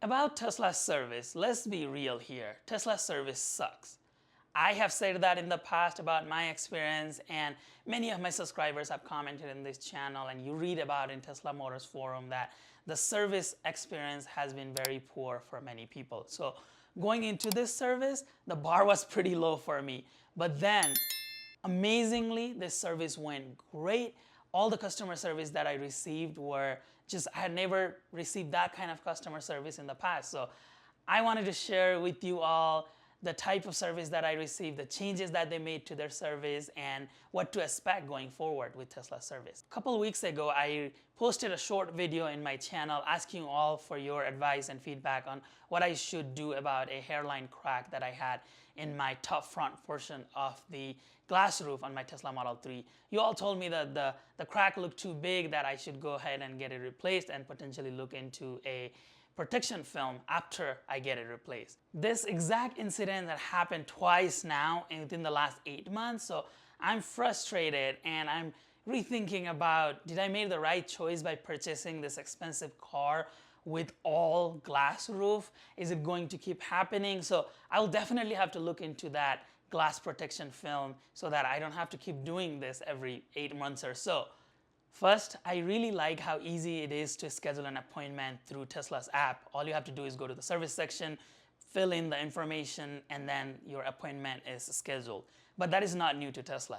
About Tesla's service, let's be real here. Tesla's service sucks. I have said that in the past about my experience, and many of my subscribers have commented in this channel, and you read about in Tesla Motors forum that the service experience has been very poor for many people. So going into this service, the bar was pretty low for me. But then, amazingly, this service went great. All the customer service that I received were just, I had never received that kind of customer service in the past. So I wanted to share with you all the type of service that I received, the changes that they made to their service, and what to expect going forward with Tesla service. A couple of weeks ago, I posted a short video in my channel asking you all for your advice and feedback on what I should do about a hairline crack that I had in my top front portion of the glass roof on my Tesla Model 3. You all told me that the crack looked too big, that I should go ahead and get it replaced and potentially look into a protection film after I get it replaced. This exact incident that happened twice now within the last 8 months, so I'm frustrated and I'm rethinking about, did I make the right choice by purchasing this expensive car with all glass roof? Is it going to keep happening? So I'll definitely have to look into that glass protection film so that I don't have to keep doing this every 8 months or so. First, I really like how easy it is to schedule an appointment through Tesla's app. All you have to do is go to the service section, fill in the information, and then your appointment is scheduled. But that is not new to Tesla.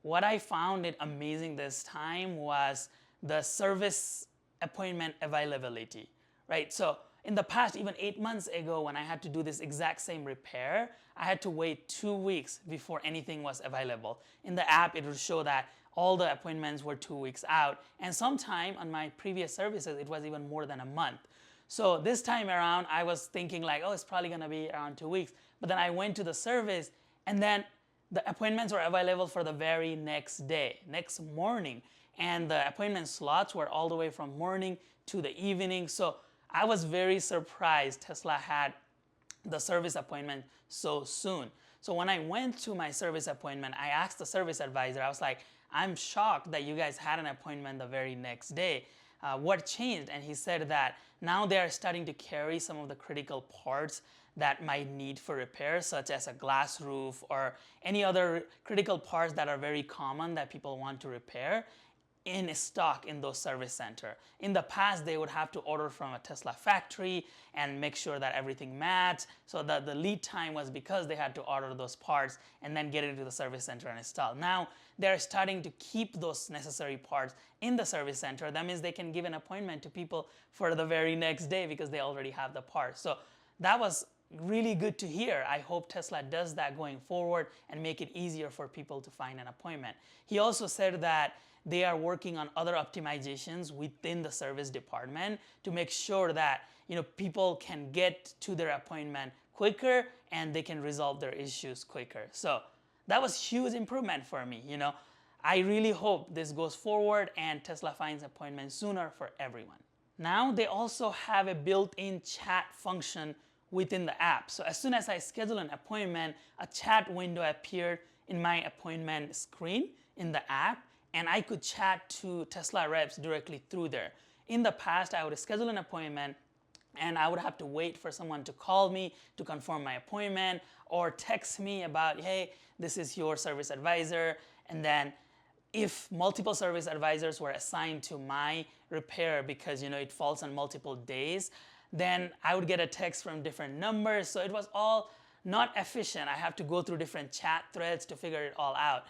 What I found it amazing this time was the service appointment availability, right? So in the past, even 8 months ago, when I had to do this exact same repair, I had to wait 2 weeks before anything was available. In the app, it would show that all the appointments were 2 weeks out, and sometime on my previous services, it was even more than a month. So this time around, I was thinking like, oh, it's probably gonna be around 2 weeks. But then I went to the service, and then the appointments were available for the very next day, next morning. And the appointment slots were all the way from morning to the evening. So I was very surprised Tesla had the service appointment so soon. So when I went to my service appointment, I asked the service advisor, I was like, I'm shocked that you guys had an appointment the very next day. What changed? And he said that now they are starting to carry some of the critical parts that might need for repair, such as a glass roof or any other critical parts that are very common that people want to repair, in stock in those service center. In the past, they would have to order from a Tesla factory and make sure that everything matched. So that the lead time was because they had to order those parts and then get it to the service center and install. Now they're starting to keep those necessary parts in the service center. That means they can give an appointment to people for the very next day because they already have the parts. So that was really good to hear. I hope Tesla does that going forward and make it easier for people to find an appointment. He also said that they are working on other optimizations within the service department to make sure that people can get to their appointment quicker and they can resolve their issues quicker. So that was huge improvement for me. I really hope this goes forward and Tesla finds appointments sooner for everyone. Now they also have a built-in chat function within the app. So as soon as I schedule an appointment, a chat window appeared in my appointment screen in the app, and I could chat to Tesla reps directly through there. In the past, I would schedule an appointment and I would have to wait for someone to call me to confirm my appointment or text me about, hey, this is your service advisor. And then if multiple service advisors were assigned to my repair because it falls on multiple days, then I would get a text from different numbers. So it was all not efficient. I have to go through different chat threads to figure it all out.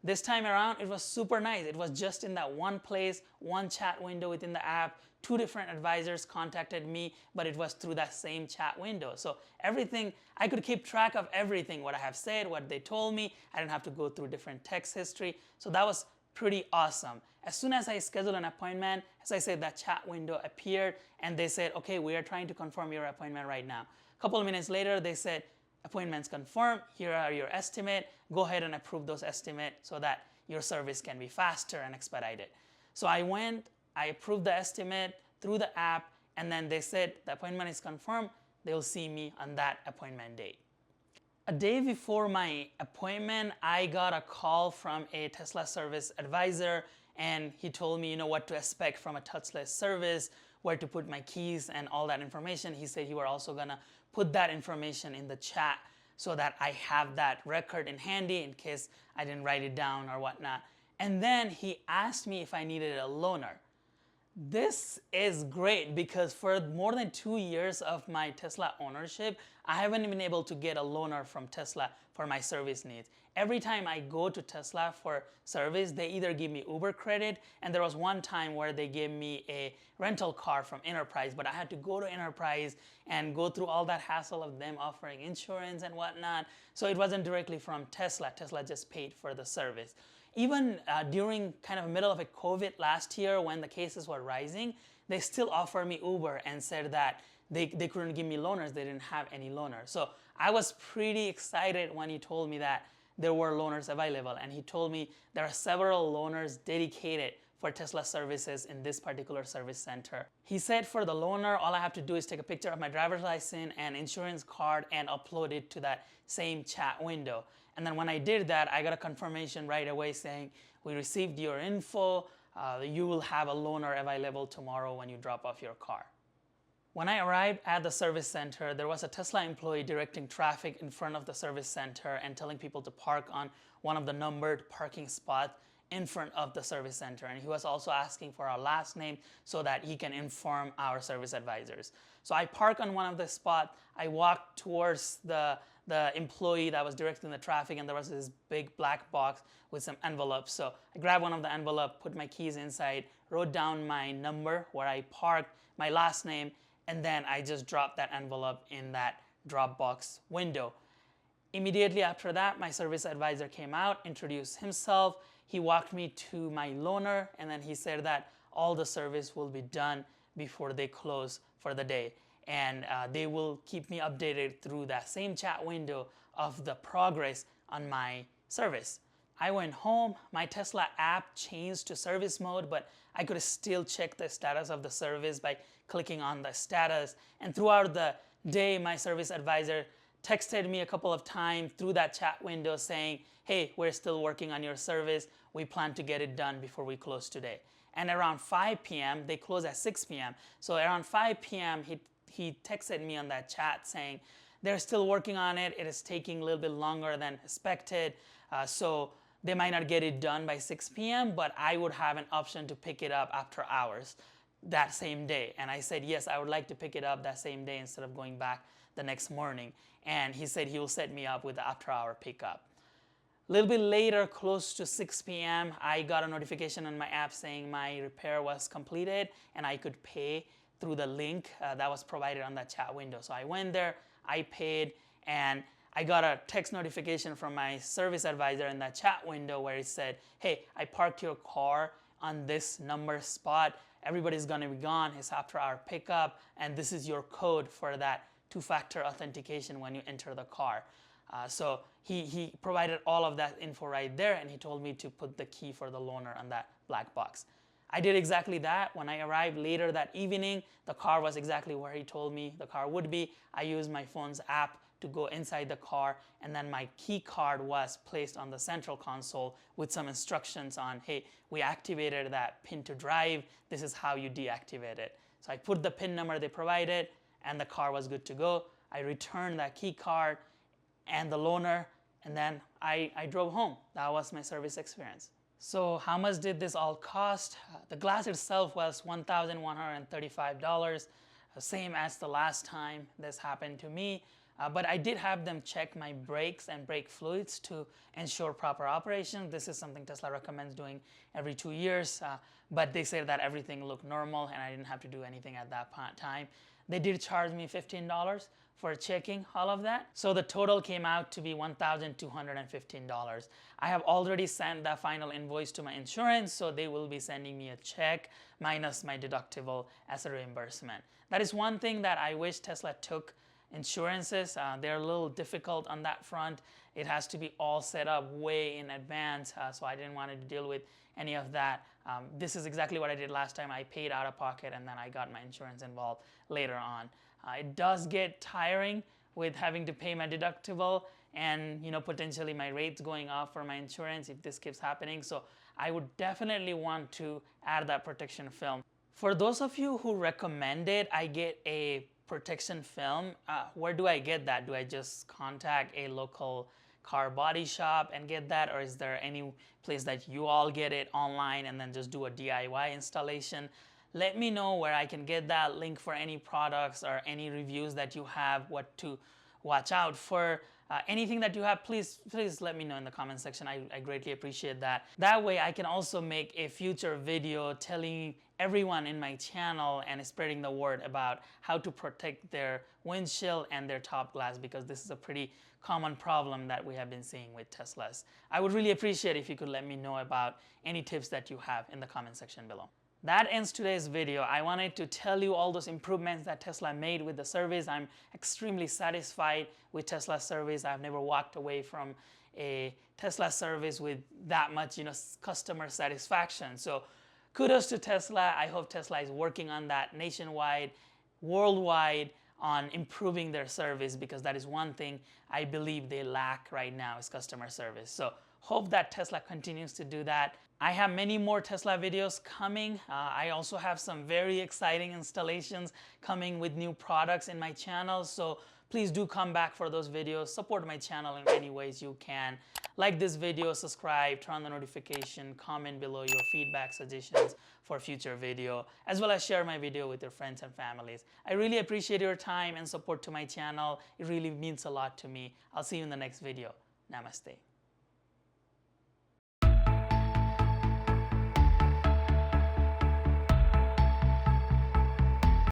This time around, it was super nice. It was just in that one place, one chat window within the app. 2 different advisors contacted me, but it was through that same chat window. So everything, I could keep track of everything, what I have said, what they told me. I didn't have to go through different text history. So that was pretty awesome. As soon as I scheduled an appointment, as I said, that chat window appeared and they said, okay, we are trying to confirm your appointment right now. A couple of minutes later, they said, appointments confirmed, here are your estimate, go ahead and approve those estimates so that your service can be faster and expedited. So I went, I approved the estimate through the app, and then they said the appointment is confirmed, they'll see me on that appointment date. A day before my appointment, I got a call from a Tesla service advisor, and he told me what to expect from a touchless service, where to put my keys and all that information. He said he were also gonna put that information in the chat so that I have that record in handy in case I didn't write it down or whatnot. And then he asked me if I needed a loaner. This is great because for more than 2 years of my Tesla ownership, I haven't been able to get a loaner from Tesla for my service needs. Every time I go to Tesla for service, they either give me Uber credit, and there was one time where they gave me a rental car from Enterprise, but I had to go to Enterprise and go through all that hassle of them offering insurance and whatnot. So it wasn't directly from Tesla. Tesla just paid for the service. Even during kind of middle of a COVID last year when the cases were rising, they still offered me Uber and said that they couldn't give me loaners, they didn't have any loaners. So I was pretty excited when he told me that there were loaners available, and he told me there are several loaners dedicated for Tesla services in this particular service center. He said for the loaner, all I have to do is take a picture of my driver's license and insurance card and upload it to that same chat window. And then when I did that, I got a confirmation right away saying, we received your info, you will have a loaner available tomorrow when you drop off your car. When I arrived at the service center, there was a Tesla employee directing traffic in front of the service center and telling people to park on one of the numbered parking spots in front of the service center. And he was also asking for our last name so that he can inform our service advisors. So I parked on one of the spots. I walked towards the employee that was directing the traffic, and there was this big black box with some envelopes. So I grabbed one of the envelopes, put my keys inside, wrote down my number where I parked, my last name, and then I just dropped that envelope in that drop box window. Immediately after that, my service advisor came out, introduced himself. He walked me to my loaner, and then he said that all the service will be done before they close for the day. And they will keep me updated through that same chat window of the progress on my service. I went home, my Tesla app changed to service mode, but I could still check the status of the service by clicking on the status. And throughout the day, my service advisor texted me a couple of times through that chat window saying, hey, we're still working on your service. We plan to get it done before we close today. And around 5 p.m., they close at 6 p.m. So around 5 p.m., he texted me on that chat saying, they're still working on it. It is taking a little bit longer than expected. So they might not get it done by 6 p.m., but I would have an option to pick it up after hours that same day. And I said, yes, I would like to pick it up that same day instead of going back the next morning. And he said he will set me up with the after-hour pickup. A little bit later, close to 6 p.m., I got a notification on my app saying my repair was completed and I could pay through the link that was provided on that chat window. So I went there, I paid, and I got a text notification from my service advisor in that chat window where it said, hey, I parked your car on this number spot. Everybody's gonna be gone. It's after our pickup, and this is your code for that two-factor authentication when you enter the car. So he provided all of that info right there, and he told me to put the key for the loaner on that black box. I did exactly that. When I arrived later that evening, the car was exactly where he told me the car would be. I used my phone's app to go inside the car, and then my key card was placed on the central console with some instructions on, hey, we activated that PIN to drive. This is how you deactivate it. So I put the PIN number they provided, and the car was good to go. I returned that key card and the loaner, and then I drove home. That was my service experience. So how much did this all cost? The glass itself was $1,135, same as the last time this happened to me. But I did have them check my brakes and brake fluids to ensure proper operation. This is something Tesla recommends doing every 2 years, but they said that everything looked normal and I didn't have to do anything at that time. They did charge me $15 for checking all of that. So the total came out to be $1,215. I have already sent that final invoice to my insurance, so they will be sending me a check minus my deductible as a reimbursement. That is one thing that I wish Tesla took insurances. They're a little difficult on that front. It has to be all set up way in advance, so I didn't want to deal with any of that. This is exactly what I did last time. I paid out of pocket and then I got my insurance involved later on. It does get tiring with having to pay my deductible and potentially my rates going up for my insurance if this keeps happening. So I would definitely want to add that protection film. For those of you who recommend it, I get a protection film. Where do I get that? Do I just contact a local car body shop and get that, or is there any place that you all get it online and then just do a DIY installation? Let me know where I can get that link for any products or any reviews that you have, what to watch out for. Anything that you have, please let me know in the comment section. I greatly appreciate that. That way I can also make a future video telling everyone in my channel and spreading the word about how to protect their windshield and their top glass, because this is a pretty common problem that we have been seeing with Teslas. I would really appreciate if you could let me know about any tips that you have in the comment section below. That ends today's video. I wanted to tell you all those improvements that Tesla made with the service. I'm extremely satisfied with Tesla's service. I've never walked away from a Tesla service with that much, customer satisfaction. So kudos to Tesla. I hope Tesla is working on that nationwide, worldwide, on improving their service, because that is one thing I believe they lack right now is customer service. So hope that Tesla continues to do that. I have many more Tesla videos coming. I also have some very exciting installations coming with new products in my channel. So please do come back for those videos. Support my channel in any ways you can. Like this video, subscribe, turn on the notification, comment below your feedback, suggestions for future video, as well as share my video with your friends and families. I really appreciate your time and support to my channel. It really means a lot to me. I'll see you in the next video. Namaste.